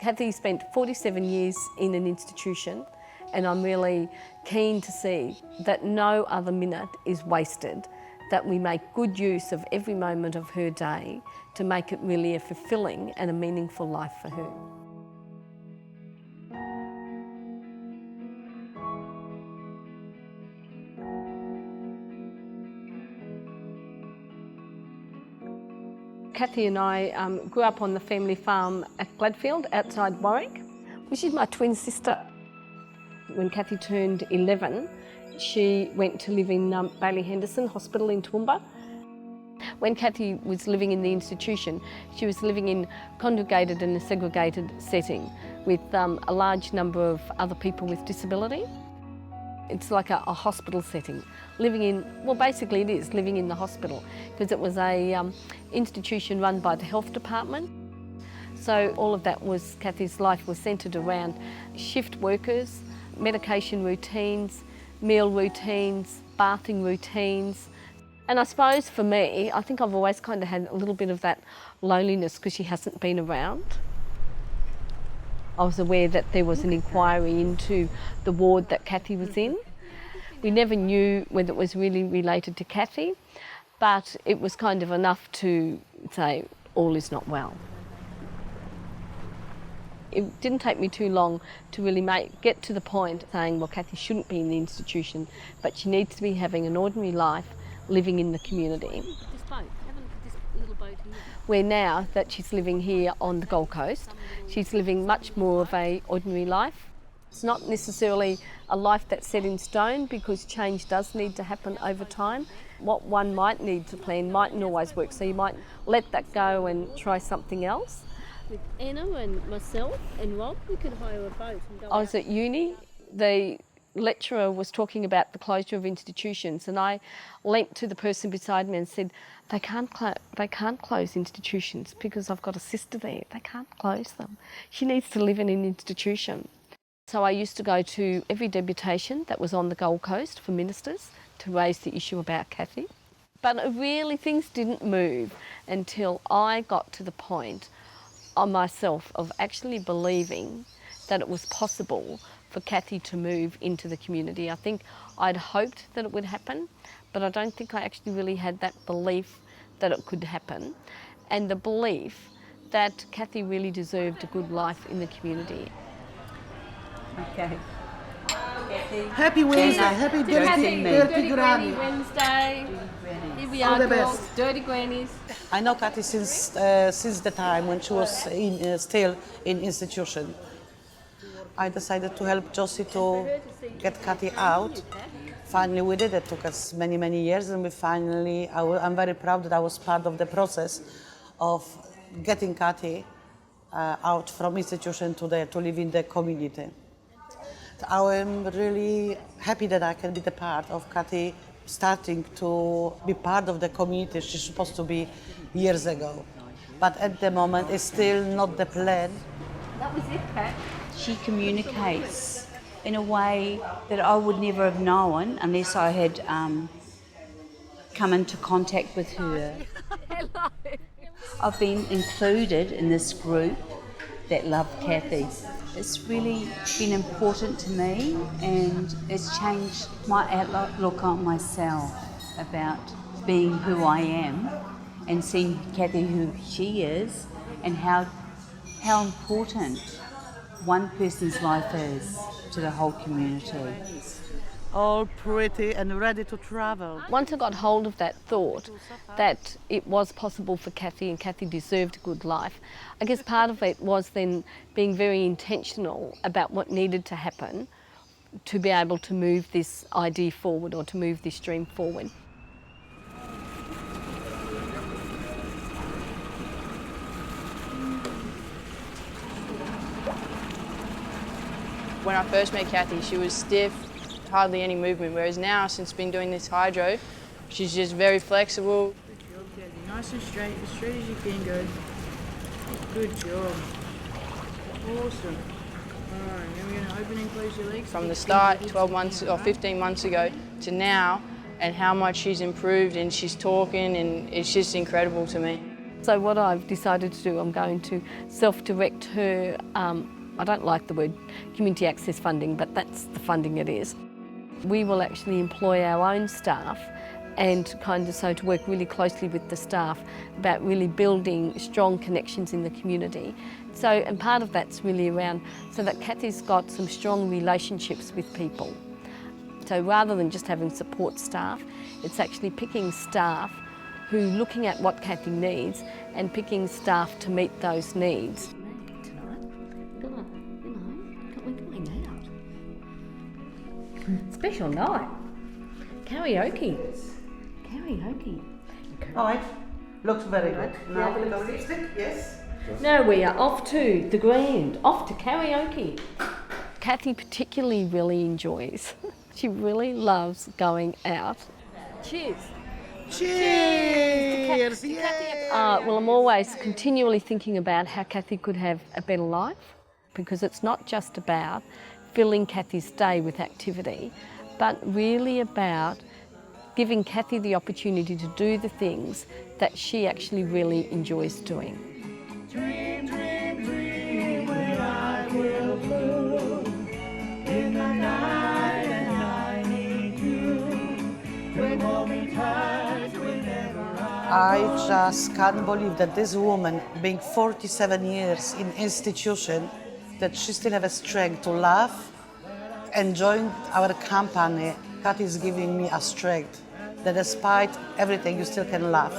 Cathy spent 47 years in an institution, and I'm really keen to see that no other minute is wasted, that we make good use of every moment of her day to make it really a fulfilling and a meaningful life for her. Cathy and I grew up on the family farm at Gladfield outside Warwick. She's my twin sister. When Cathy turned 11, she went to live in Bailey Henderson Hospital in Toowoomba. When Cathy was living in the institution, she was living in congregated and a segregated setting with a large number of other people with disability. It's like a hospital setting, living in, well basically it is, living in the hospital, because it was a institution run by the health department. So all of that was, Cathy's life was centred around shift workers, medication routines, meal routines, bathing routines. And I suppose for me, I think I've always kind of had a little bit of that loneliness because she hasn't been around. I was aware that there was an inquiry into the ward that Cathy was in. We never knew whether it was really related to Cathy, but it was kind of enough to say all is not well. It didn't take me too long to really get to the point saying, well, Cathy shouldn't be in the institution, but she needs to be having an ordinary life, living in the community. Where now that she's living here on the Gold Coast, she's living much more of an ordinary life. It's not necessarily a life that's set in stone because change does need to happen over time. What one might need to plan mightn't always work, so you might let that go and try something else. With Anna and myself and Rob, we could hire a boat and go. I was at uni. The lecturer was talking about the closure of institutions, and I leant to the person beside me and said, they can't close institutions because I've got a sister there. They can't close them. She needs to live in an institution. So I used to go to every deputation that was on the Gold Coast for ministers to raise the issue about Cathy. But really things didn't move until I got to the point on myself of actually believing that it was possible for Cathy to move into the community. I think I'd hoped that it would happen, but I don't think I actually really had that belief that it could happen, and the belief that Cathy really deserved a good life in the community. Okay. Happy Wednesday, happy dirty Granny Wednesday. Here we are, girls, dirty grannies. I know Cathy since the time when she was still in institution. I decided to help Josie to get Cathy out. Finally we did it. It took us many, many years, and we finally, I'm very proud that I was part of the process of getting Cathy out from institution to live in the community. I am really happy that I can be the part of Cathy starting to be part of the community she's supposed to be years ago. But at the moment it's still not the plan. That was it, Pat. She communicates in a way that I would never have known unless I had come into contact with her. Hello. I've been included in this group that love Cathy. It's really been important to me, and it's changed my outlook on myself about being who I am and seeing Cathy who she is and how important one person's life is to the whole community. All pretty and ready to travel. Once I got hold of that thought that it was possible for Cathy and Cathy deserved a good life, I guess part of it was then being very intentional about what needed to happen to be able to move this idea forward or to move this dream forward. When I first met Cathy, she was stiff, hardly any movement, whereas now, since been doing this hydro, she's just very flexible. Good job, Cathy. Nice and straight as you can go. Good job. Awesome. All right, now we're going to open and close your legs. From the start, 12 months or 15 months ago, to now, and how much she's improved, and she's talking, and it's just incredible to me. So what I've decided to do, I'm going to self-direct her, I don't like the word community access funding, but that's the funding it is. We will actually employ our own staff and to work really closely with the staff about really building strong connections in the community. So, and part of that's really around so that Cathy's got some strong relationships with people. So rather than just having support staff, it's actually picking staff who are looking at what Cathy needs and picking staff to meet those needs. Special night. Karaoke. All right, looks very good. Now, a little lipstick, yes. Now we are off to the Grand, off to karaoke. Cathy particularly really enjoys. She really loves going out. Cheers. Cheers! Well, I'm always continually thinking about how Cathy could have a better life, because it's not just about filling Cathy's day with activity, but really about giving Cathy the opportunity to do the things that she actually really enjoys doing. Dream, dream, dream, when I will bloom in the night and I need you. When hold me tight whenever I just can't believe that this woman, being 47 years in institution, that she still has strength to laugh and join our company. Cathy is giving me a strength that despite everything, you still can laugh.